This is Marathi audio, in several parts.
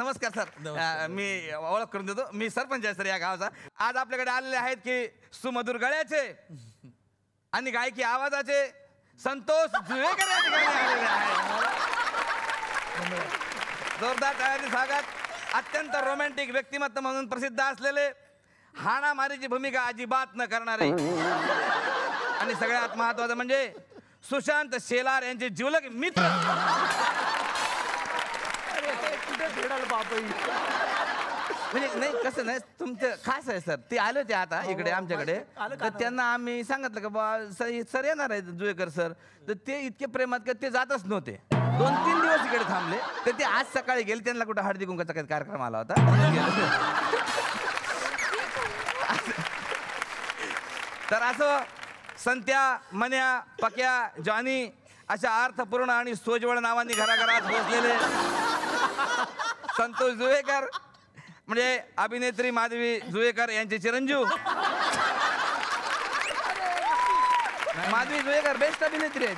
नमस्कार सर. मी ओळख करून देतो. मी सरपंच आहे सर या गावाचा. आज आपल्याकडे आलेले आहेत की सुमधुर गळ्याचे आणि गायकी आवाजाचे संतोष जुवेकर या ठिकाणी आलेले आहेत. जोरदार टाळ्यांनी स्वागत. अत्यंत रोमॅन्टिक व्यक्तिमत्व म्हणून प्रसिद्ध असलेले, हाणामारीची भूमिका अजिबात न करणारे आणि सगळ्यात महत्वाचं म्हणजे सुशांत शेलार यांचे जिवलग मित्र. म्हणजे नाही कसं नाही, तुमचं खास आहे सर. ते आले होते आता इकडे आमच्याकडे, तर त्यांना आम्ही सांगितलं का बा सर येणार आहे जुवेकर सर, तर ते इतके प्रेमात का ते जातच नव्हते. 2-3 दिवस इकडे थांबले, तर ते आज सकाळी गेले. त्यांना कुठं हळदी कुंकाचा काही कार्यक्रम आला होता. तर असं संत्या, मन्या, पक्या, जॉनी अशा अर्थपूर्ण आणि सोजवळ नावांनी घराघरात पोहोचलेले संतोष जुवेकर म्हणजे अभिनेत्री माधवी जुवेकर यांचे चिरंजीव. माधवी जुवेकर बेस्ट अभिनेत्री आहेत.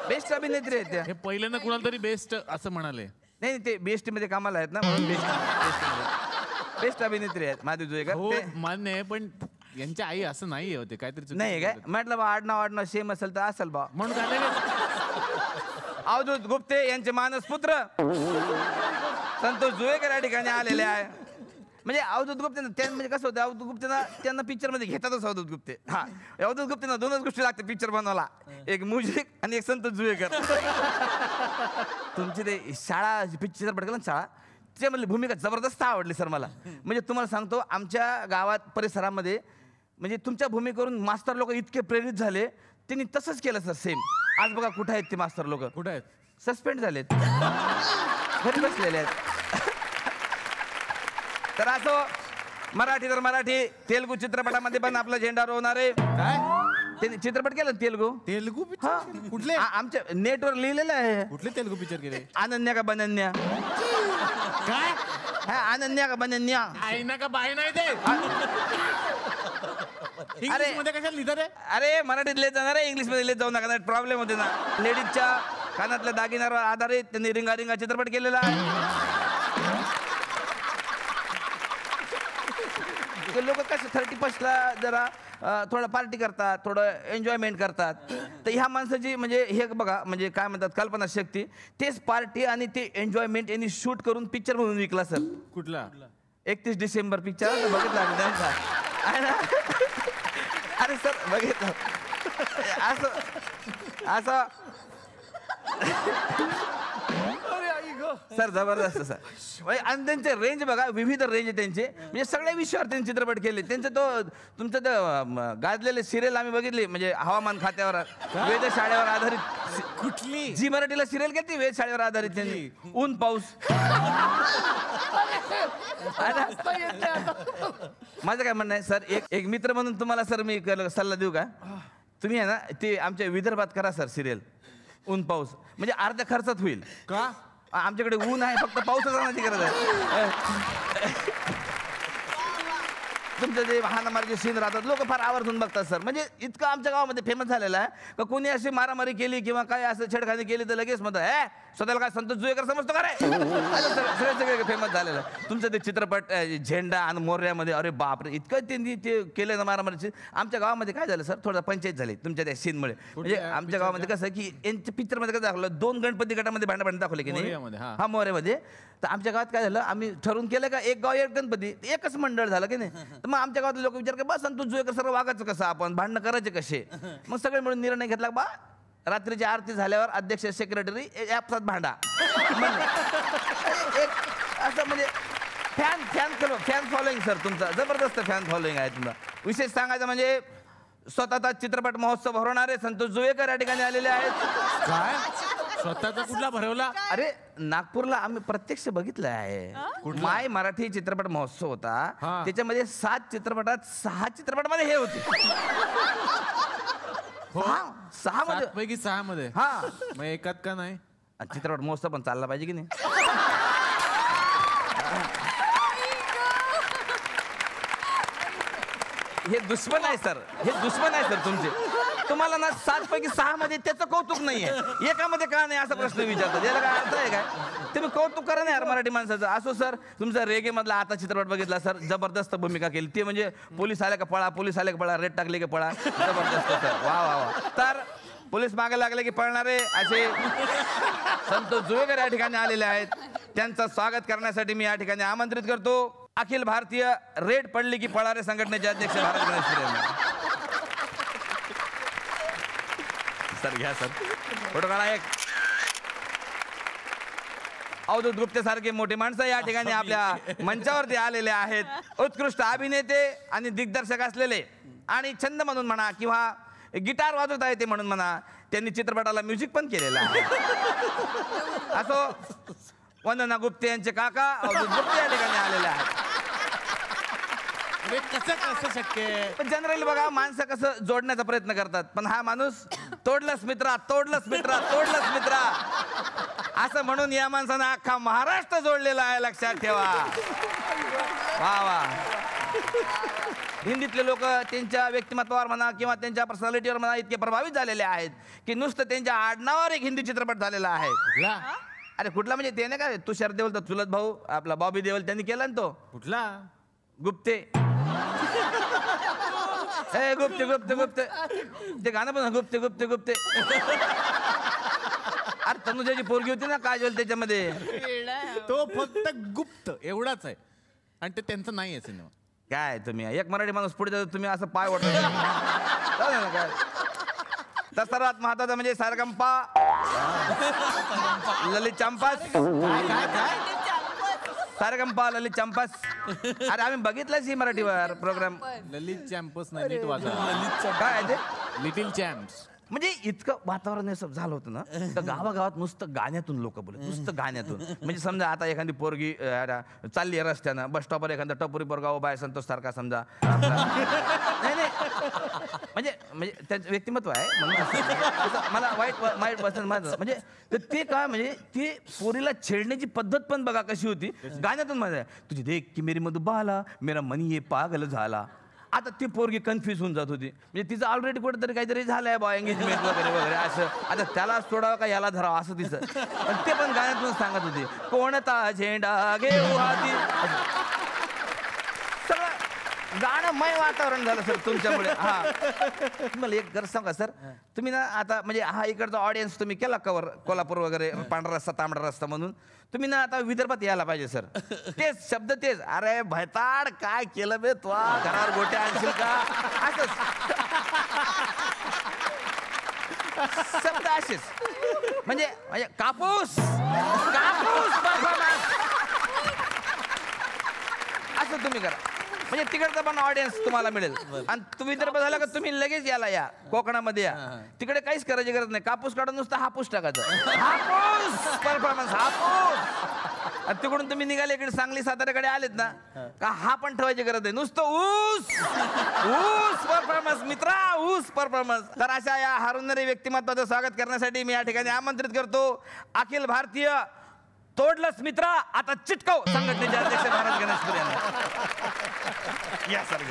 बेस्ट अभिनेत्री आहेत त्या. हे पहिल्यांदा कुणाला तरी बेस्ट असं म्हणाले. नाही, ते बेस्ट मध्ये कामाला आहेत ना, म्हणून बेस्ट अभिनेत्री आहेत माधवी जुवेकर. हो मान्य आहे, पण यांच्या आई असं नाही होते काहीतरी नाही काय म्हटलं बा, आडनाव सेम असेल तर असेल बा म्हणून काय. अवधूत गुप्ते यांचे मानस पुत्र संतोष जुवेकर या ठिकाणी आलेले आहे. म्हणजे अवधूत गुप्ते म्हणजे कसं होतं, अवधूत गुप्तेना त्यांना पिक्चर मध्ये घेतातच. अवधूत गुप्ते अवधूत गुप्तेना 2च गोष्टी लागते पिक्चर बनवायला, एक म्युझिक आणि एक संतोष जुवेकर. तुमची ते शाळा पिक्चर पडलं ना, शाळा त्याच्यामधली भूमिका जबरदस्त आवडली सर मला. म्हणजे तुम्हाला सांगतो, आमच्या गावात परिसरामध्ये म्हणजे तुमच्या भूमिकेवरून मास्तर लोक इतके प्रेरित झाले, त्यांनी तसंच केलं सर सेम. आज बघा कुठे आहेत ते मास्तर लोक, कुठे आहेत, सस्पेंड झालेत, घरी बसलेले आहेत. तर असो, मराठी तर मराठी, तेलुगू चित्रपटामध्ये पण आपला झेंडा रोवणारे त्यांनी चित्रपट केला तेलुगू. तेलुगू हा कुठले, आमच्या नेटवर लिहिलेलं आहे. कुठले तेलुगू पिक्चर केले. अनन्या का बनन्या. काय अनन्या का बनन्या. आईना का बाई नाही ते. इंग्लिश मध्ये कशाला लिहितात रे. अरे मराठीत लिहित जाणार आहे, इंग्लिश मध्ये लिहित जाऊ नका, प्रॉब्लेम होते ना. लेडीजच्या कानातल्या दागिन्यावर आधारित त्यांनी रिंगा रिंगा चित्रपट केलेला आहे. लोक कसं 31ला जरा थोडं पार्टी करतात, थोडं एन्जॉयमेंट करतात. तर ह्या माणसाची म्हणजे हे बघा, म्हणजे काय म्हणतात कल्पनाशक्ती, तेच पार्टी आणि ते एन्जॉयमेंट यांनी शूट करून पिक्चर म्हणून विकला सर. कुठला 31 डिसेंबर पिक्चर बघितला त्यांचा आहे ना. अरे सर बघितलं असं असं सर जबरदस्त सर. आणि त्यांचे रेंज बघा, विविध रेंज त्यांचे, म्हणजे सगळ्या विषयावर त्यांनी चित्रपट केले. त्यांचं तो तुमचं ते गाजलेले सिरियल आम्ही बघितली, म्हणजे हवामान खात्यावर वेधशाळेवर आधारित. कुठली जी मराठीला सिरियल केली वेधशाळेवर आधारित त्यांनी, ऊन पाऊस. माझं काय म्हणणं आहे सर, एक मित्र म्हणून तुम्हाला सर मी सल्ला देऊ का, तुम्ही आहे ना ते आमच्या विदर्भात करा सर सिरियल ऊन पाऊस, म्हणजे अर्ध्या खर्चात होईल. का आमच्याकडे ऊन आहे, फक्त पाऊसच राहण्याची गरज आहे. तुमचं जे हाणामारीचे सीन राहतात लोक फार आवर्जून बघतात सर. म्हणजे इतकं आमच्या गावामध्ये फेमस झालेलं आहे का कोणी अशी मारामारी केली किंवा काय असं छेडखानी केली तर लगेच म्हणतात स्वतःला काय संतोष जुवेकर समजतो का रे. सगळे फेमस झालेलं आहे. तुमचं ते चित्रपट झेंडा आणि मोर्यामध्ये अरे बापरे इतकं त्यांनी ते केलं ना मारामारीची. आमच्या गावामध्ये काय झालं सर, थोडं पंचायत झाली तुमच्या त्या सीनमुळे. म्हणजे आमच्या गावामध्ये कसं की यांच्या पिक्चरमध्ये कसं दाखवलं, 2 गणपती गटामध्ये भांडण दाखवले की नाही, हा मोऱ्यामध्ये. तर आमच्या गावात काय झालं, आम्ही ठरवून केलं का एक गाव एक गणपती, एकच मंडळ झालं की नाही. तर मग आमच्या गावातले लोक विचार की बा संतोष जुवेकर सर्व वागायचं कसं, आपण भांडणं करायचे कसे. मग सगळे मिळून निर्णय घेतला बा रात्रीची आरती झाल्यावर अध्यक्ष सेक्रेटरी ॲपसात भांडा. एक असं म्हणजे फॅन फॉलोईंग सर तुमचा जबरदस्त फॅन फॉलोईंग आहे तुमचा. विशेष सांगायचं म्हणजे स्वतःचा चित्रपट महोत्सव भरवणारे संतोष जुवेकर या ठिकाणी आलेले आहेत. काय स्वतःचा कुठला भरवला. अरे नागपूरला आम्ही प्रत्यक्ष बघितलं आहे. माय मराठी चित्रपट महोत्सव होता, त्याच्यामध्ये 7 चित्रपटात 6 चित्रपटामध्ये हे होते. 6 मध्ये पैकी 6 मध्ये हा, मग एकात का नाही. चित्रपट महोत्सव पण चालला पाहिजे की नाही. हे दुश्मन आहे सर, हे दुश्मन आहे सर तुमचे. तुम्हाला ना 7 पैकी 6 मध्ये त्याचं कौतुक नाहीये, एकामध्ये का नाही असा प्रश्न विचारतात. याला काय अर्थ आहे काय? तुम्ही कौतुक करा ना यार मराठी माणसाचं. असो सर, तुमचा रेगे मधला आता चित्रपट बघितला सर, जबरदस्त भूमिका केली. ते म्हणजे पोलीस आले का पळा, पोलीस आले का पळा, रेड टाकले का पळा, जबरदस्त सर. वा वा वा. तर पोलीस मागे लागले की पळणारे असे संतोष जुवेकर या ठिकाणी आलेले आहेत. त्यांचं स्वागत करण्यासाठी मी या ठिकाणी आमंत्रित करतो अखिल भारतीय रेड पडली की पळारे संघटनेचे अध्यक्ष भारत गणेश यांना. सर घ्या सर, फोटो काढा एक. अवधूत गुप्ते सारखे मोठे माणसं या ठिकाणी आपल्या मंचावरती आलेले आहेत. उत्कृष्ट अभिनेते आणि दिग्दर्शक असलेले आणि छंद म्हणून म्हणा किंवा गिटार वाजवता येते म्हणून म्हणा, त्यांनी चित्रपटाला म्युझिक पण केलेलं आहे. असो, वंदना गुप्ते यांचे काका अवधूत गुप्ते या ठिकाणी आलेले आहेत. कसं शक्य आहे? पण जनरली बघा, माणसं कसं जोडण्याचा प्रयत्न करतात, पण हा माणूस तोडलंच मित्रा, तोडलंच मित्रा, तोडलंच मित्रा असं म्हणून या माणसानं अख्खा महाराष्ट्र जोडलेला आहे, लक्षात ठेवा. वा वा. हिंदीतले लोक त्यांच्या व्यक्तिमत्वावर म्हणा किंवा त्यांच्या पर्सनॅलिटीवर म्हणा इतके प्रभावित झालेले आहेत की नुसतं त्यांच्या आडनावावर एक हिंदी चित्रपट झालेला आहे. अरे कुठला म्हणजे ते नाही का, तुषार देवल तर चुलत भाऊ आपला बॉबी देवल त्यांनी केला ना तो. कुठला? गुप्ते. ए गुप्ते गुप्ते गुप्ते, ते गाणं पण गुप्ते गुप्ते गुप्ते. अरे तनुजाची पोरगी होती ना काजल त्याच्यामध्ये. तो फक्त गुप्त एवढाच आहे आणि ते त्यांचं नाही आहे सिनेमा. काय तुम्ही एक मराठी माणूस पुढे जातो, तुम्ही असं पाय वाटत काय. तर सर्वात महत्वाचं म्हणजे सारेगमपा ललित चंपास. सारेगमपा ललित चंपास. अरे आम्ही बघितलंच ही मराठीवर प्रोग्राम. ललित चॅम्प्स नाही, नीट वाचा. काय आहे ते? Little champs. म्हणजे इतकं वातावरण असं झालं होतं ना, तर गावागावात नुसतं गाण्यातून लोक बोलत, नुसतं गाण्यातून. म्हणजे समजा आता एखादी पोरगी चालली आहे रस्त्यानं, बस स्टॉपवर एखादा टपोरी पोरगा उभा आहे संतोष सारखा समजा. नाही नाही, म्हणजे म्हणजे त्याचं व्यक्तिमत्व आहे म्हणून असं मला वाईट बसत माझं. म्हणजे तर ते काय म्हणजे ते पोरीला छेडण्याची पद्धत पण बघा कशी होती, गाण्यातून माझं. तुझी देख की मेरी मधुबाला मेरा मन ये पागल झाला. आता ती पोरगी कन्फ्युज होऊन जात होती, म्हणजे तिचं ऑलरेडी कुठेतरी काहीतरी झालंय बा एंगेजमेंट वगैरे वगैरे असं. आता त्याला सोडावं का याला धरावं असं तिचं. पण ते पण गाण्यातून सांगत होती, कोणता झेंडा घेऊ हाती. सगळं गाणंमय वातावरण झालं सर तुमच्यामुळे. हा तुम्हाला एक गरज सांगा सर, तुम्ही ना आता म्हणजे हा इकडचा ऑडियन्स तुम्ही केला कवर, कोल्हापूर वगैरे पांढरा रस्ता तांबडा रस्ता म्हणून. तुम्ही ना आता विदर्भात यायला पाहिजे सर. तेच शब्द तेच, अरे भैताड काय केलं बे तू, घरावर गोट्या आणशील का, असंच शब्द असेच. म्हणजे म्हणजे कापूस कापूस परफॉर्मन्स असं तुम्ही करा, म्हणजे तिकडचा पण ऑडियन्स तुम्हाला मिळेल. आणि तुम्ही विदर्भ झाला का तुम्ही लगेच याला या कोकणामध्ये या. तिकडे काहीच करायची गरज नाही, कापूस काढून नुसतं हापूस टाकायचं. हापूस परफॉर्मन्स, हापूस. आणि तिकडून तुम्ही निघाले इकडे सांगली साताऱ्याकडे आलेत ना का हा पण ठेवायची गरज नाही, नुसतं ऊस ऊस परफॉर्मन्स मित्रा, ऊस परफॉर्मन्स. तर अशा या हरवणाऱ्या व्यक्तिमत्वाचं स्वागत करण्यासाठी मी या ठिकाणी आमंत्रित करतो अखिल भारतीय तोडलंच मित्रा आता चिटकव संघटनेचे अध्यक्ष भारत गणेश यांना. या सर.